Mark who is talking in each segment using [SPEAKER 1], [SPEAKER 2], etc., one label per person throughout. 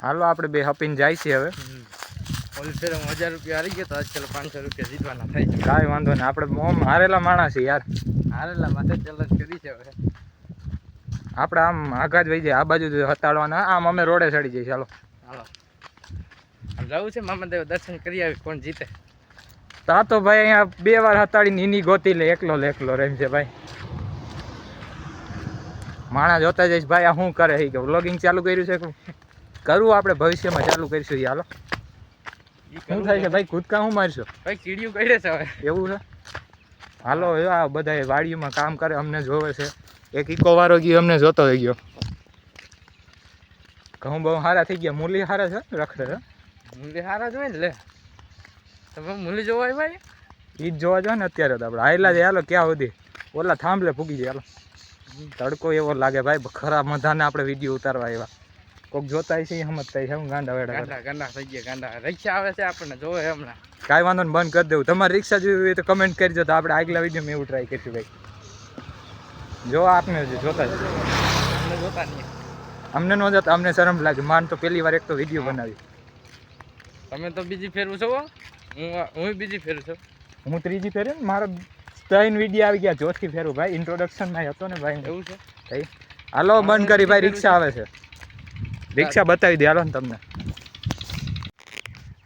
[SPEAKER 1] હાલો આપણે બે હપીને જાય છે હવે.
[SPEAKER 2] ઓલી ફેર 1000 રૂપિયા હારી ગયો તો આજ ચાલો 500 રૂપિયા જીતવાના થાય છે.
[SPEAKER 1] કાંઈ વાંધો નહીં, આપણે ઓમ હારેલા માણસ છે યાર.
[SPEAKER 2] હારેલા માથે ચેલેન્જ કરી છે હવે.
[SPEAKER 1] આપણે આમ આગા જ વહી જાય, આ બાજુ હતાડવાના, આમ અમે રોડે ચડી જઈએ. ચાલો
[SPEAKER 2] હાલો જવું છે મામાદેવ દર્શન કરી આવી, કોણ જીતે.
[SPEAKER 1] તા તો ભાઈ અહીંયા 2 વાર હતાડીને એની ગોતી લે, એકલો રેમ છે ભાઈ. માણસ જોતા જઈશ ભાઈ આ શું કરે છે કે વ્લોગિંગ ચાલુ કર્યું છે. કરવું આપણે ભવિષ્યમાં ચાલુ કરીશું. હાલો શું થાય છે ભાઈ, કૂદકા શું મારશો
[SPEAKER 2] ભાઈ? કીડીયું કડે છે હવે.
[SPEAKER 1] એવું છે? હાલો આ બધા વાડીમાં કામ કરે, અમને જોવે છે. એક ઇકો વાળો ગયો, અમને જોતો થઈ ગયો. ઘઉં બહુ સારા થઈ ગયા. મૂલી સારા છે, રખડે છે.
[SPEAKER 2] મૂલી સારા જ હોય ને લે. તમે મૂલી જોવા ભાઈ
[SPEAKER 1] ઈ જ જોવા જોઈએ ને અત્યારે તો આપણે આયલા જ. હાલો ક્યાં સુધી ઓલા થાંભલે ફૂગી જાય. હાલો તડકો એવો લાગે ભાઈ, ખરાબ મધાને આપણે વિડીયો ઉતારવા આવ્યા. કોઈક જોતા છે સમજતા છે. હું ગાંડા વેડા
[SPEAKER 2] ગાંડા થઈ ગયા ગાંડા. રિક્ષા આવે છે આપણને જોવે હમણાં.
[SPEAKER 1] કાંઈ વાંધો ને, બંધ કરી દેવું. તમારે રિક્ષા જોવી હોય તો કમેન્ટ કરજો, તો આપણે આગલા વિડીયોમાં એવું ટ્રાય કરીશું ભાઈ. જો આપને જોતા છે,
[SPEAKER 2] અમને જોતા નહીં.
[SPEAKER 1] અમને ન જતા, અમને શરમ લાગે. માન તો પહેલી વાર એક તો વિડીયો બનાવી.
[SPEAKER 2] તમે તો બીજી ફેરવું છો, હું બીજી ફેરું છું.
[SPEAKER 1] હું ત્રીજી ફેરે ને, મારો 3 વિડીયો આવી ગયા. ચોથી ફેરું ભાઈ, ઇન્ટ્રોડક્શનમાં હતો ને ભાઈ.
[SPEAKER 2] એવું છે
[SPEAKER 1] ભાઈ હાલો બંધ કરી ભાઈ, રિક્ષા આવે છે. રિક્ષા બતાવી દે હાલો ને તમને.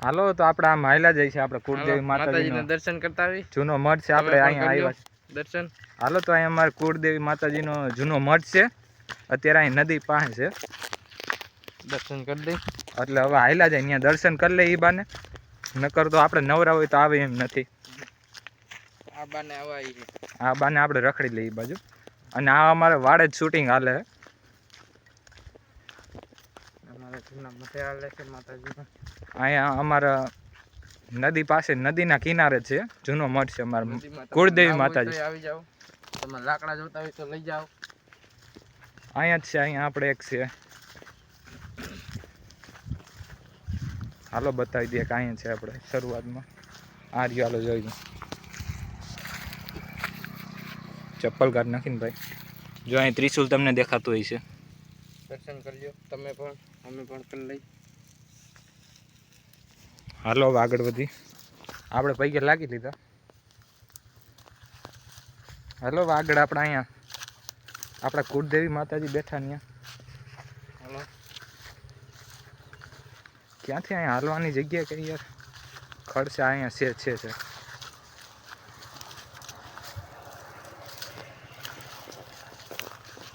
[SPEAKER 1] હાલો તો આપણે આમ હાયલા જાય છે. આપણે કુળદેવી માતાજીના
[SPEAKER 2] દર્શન કરતા આવી.
[SPEAKER 1] જૂનો મઠ છે, આપણે અહીંયા આવ્યા
[SPEAKER 2] દર્શન.
[SPEAKER 1] હાલો તો અહીંયા અમારે કુળદેવી માતાજીનો જૂનો મઠ છે. અત્યારે અહીં નદી પાસે છે,
[SPEAKER 2] દર્શન કરી દઈ.
[SPEAKER 1] એટલે હવે હાયલા જાય અહીંયા દર્શન કરી લે. એ બાને નકર તો આપણે નવરા હોય તો આવે એમ નથી.
[SPEAKER 2] આ બાને આવાય,
[SPEAKER 1] આ બાને આપણે રખડી લઈએ બાજુ. અને આ અમારે વાડે જ શૂટિંગ હાલે છે.
[SPEAKER 2] અમારે જૂના મઠે હાલે છે માતાજીના.
[SPEAKER 1] અહીંયા અમારા નદી પાસે, નદીના કિનારે છે જૂનો મઠ છે અમારા કુળદેવી માતાજી.
[SPEAKER 2] આવી જાઓ, તમે લાકડા જોતા હોય તો લઈ જાઓ.
[SPEAKER 1] અહીંયા જ છે, અહીંયા આપણે એક છે. હાલો બતાવી દઈએ કે અહીંયા છે આપણે શરૂઆતમાં. આ રહ્યો, હાલો જોઈ દો. ચપ્પલ કાઢ નાખીને ભાઈ. જો અહીં ત્રિશુલ તમને દેખાતું હોય છે.
[SPEAKER 2] દર્શન કરી લો તમે પણ, અમે પણ કરી લઈ.
[SPEAKER 1] હાલો હવે આગળ વધી. આપણે પૈકી લાગી લીધા. હાલો આગળ આપણે અહીંયા આપણા કુળદેવી માતાજી બેઠા ત્યાં.
[SPEAKER 2] હાલો
[SPEAKER 1] ક્યાંથી અહીંયા હાલવાની જગ્યા કઈ યાર? ખડશે અહીંયા છે.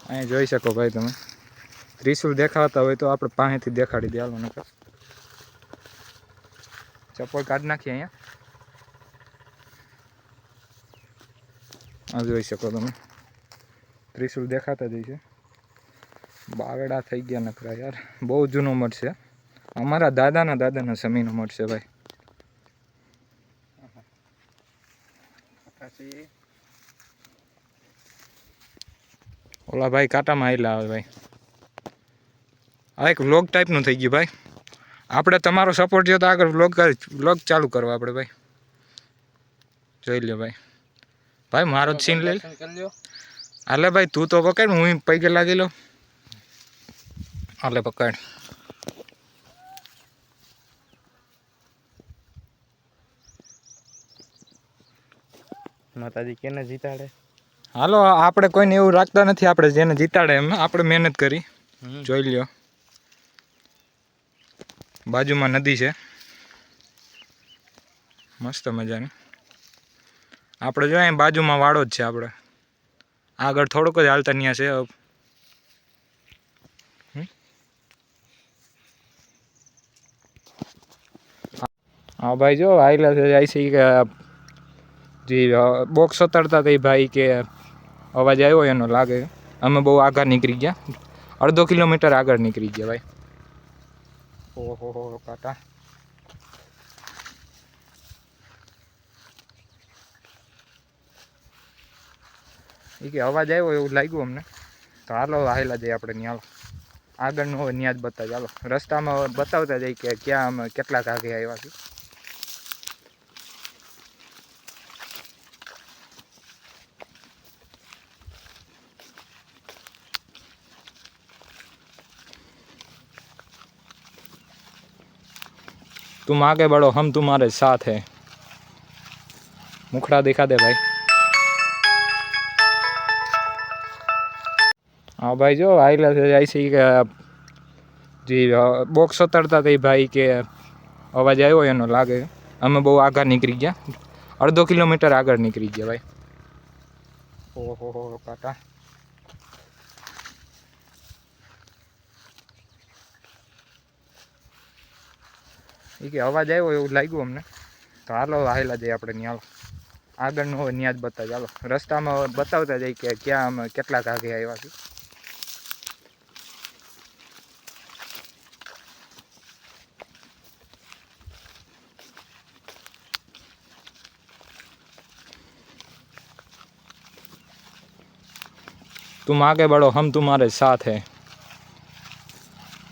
[SPEAKER 1] અહીંયા જોઈ શકો ભાઈ તમે. ત્રિશુલ દેખાતા હોય તો આપણે પાસેથી દેખાડી દે. હાલો નકર ચપ્પલ કાઢી નાખીએ. અહીંયા આ જોઈ શકો તમે, ત્રિશુલ દેખાતા જ છે. બાવેડા થઈ ગયા નકરા યાર. બહુ જૂનો મઠ છે, અમારા દાદાના સમયનો મઠ છે ભાઈ. ઓલા ભાઈ કાંટામાં આવેલા આવે ભાઈ. આ એક વ્લોગ ટાઈપનું થઈ ગયું ભાઈ. આપણે તમારો સપોર્ટ જો તો આગળ વ્લોગ ચાલુ કરવા આપણે ભાઈ. જોઈ લ્યો ભાઈ. ભાઈ મારો જ સીન લઈ લે. હાલે ભાઈ તું તો પકડ, હું પૈકે લાગી લો. હાલે પકડ.
[SPEAKER 2] માતાજી કેને જીતાડે.
[SPEAKER 1] હાલો આપણે કોઈને એવું રાખતા નથી. આપણે જેને જીતાડે એમ આપણે મહેનત કરી. જોઈ લ્યો બાજુમાં નદી છે મસ્ત મજાની. આપણે જો અહીં બાજુમાં વાડો જ છે. આપણે આગળ થોડુંક જ હાલતા ત્યાં છે. હા ભાઈ જો આયલા છે કે જે બોક્સ ઉતારતા હતા એ ભાઈ કે અવાજ આવ્યો એનો લાગે. અમે બહુ આગળ નીકળી ગયા, 1/2 કિલોમીટર આગળ નીકળી ગયા ભાઈ. ઓહો કાકા. એ કે અવાજ આવ્યો એવું લાગ્યું અમને. તો હાલો હાયલા જઈએ આપણે ત્યાં. આગળનું હોય ત્યાં જ બતાવી. ચાલો રસ્તામાં બતાવતા જઈએ કે ક્યાં અમે કેટલાક આગે આવ્યા છીએ. तुम आगे बढ़ो हम तुम्हारे साथ हैं मुखड़ा दिखा दे भाई हाँ भाई जो आइला ऐसे ही કે જે બોક્સ ઉતરતા હતા એ ભાઈ કે અવાજ આવ્યો એનો લાગે અમે બહુ આગળ નીકળી ગયા અડધો કિલોમીટર આગળ નીકળી ગયા ભાઈ ઓહો કાકા એ કે અવાજ આવ્યો એવું લાગ્યું અમને તો હાલો હાયલા જઈએ આપણે ત્યાં આગળનું હોય ત્યાં જ બતા ચાલો રસ્તામાં બતાવતા જઈએ કે ક્યાં અમે કેટલાક આગે આવ્યા છીએ तुम आगे बढ़ो हम तुम्हारे साथ हैं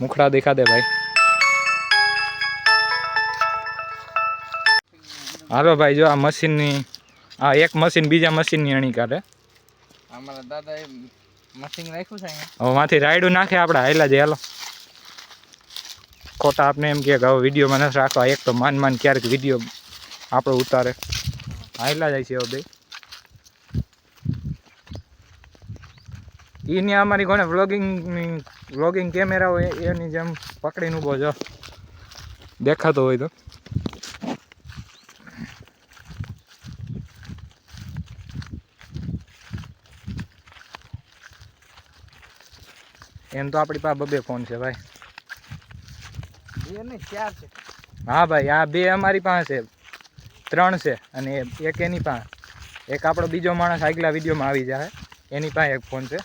[SPEAKER 1] मुखड़ा दिखा दे भाई हालो भाई जो आ मशीन आ एक मशीन बीजा मशीन अणी काढे
[SPEAKER 2] અમારા દાદાએ મશીન રાખ્યું છે અહીંયા
[SPEAKER 1] હવે માંથી રાયડું નાખે આપણે હાયલા જ હાલો ખોટા આપણે એમ કે હવે વિડીયોમાં નથી રાખવા એક તો માન ક્યારેક વિડીયો આપણે ઉતારે હાયલા જાય છે હવે બે એની અમારી કોને વ્લોગિંગ કેમેરા હોય એની જેમ પકડીને ઊભો જો દેખાતો હોય તો એમ તો આપણી પાસે બબે ફોન છે ભાઈ
[SPEAKER 2] એ નહીં 4 છે
[SPEAKER 1] હા ભાઈ આ બે અમારી પાસે છે 3 છે અને એક એની પાસે એક આપણો બીજો માણસ આગલા વિડીયોમાં આવી જાય એની પાસે એક ફોન છે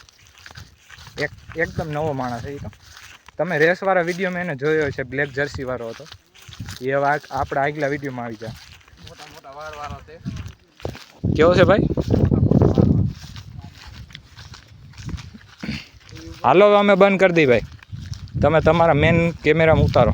[SPEAKER 1] એકદમ નવો માણસ છે એ તો તમે રેસવાળા વિડીયોમાં એને જોયો છે બ્લેક જર્સી વાળો હતો એ હવે આપણા આગલા વિડીયોમાં આવી જાય
[SPEAKER 2] મોટા મોટા વાળો છે
[SPEAKER 1] કેવો છે ભાઈ હાલો અમે બંધ કરી દઈ ભાઈ તમે તમારા મેન કેમેરામાં ઉતારો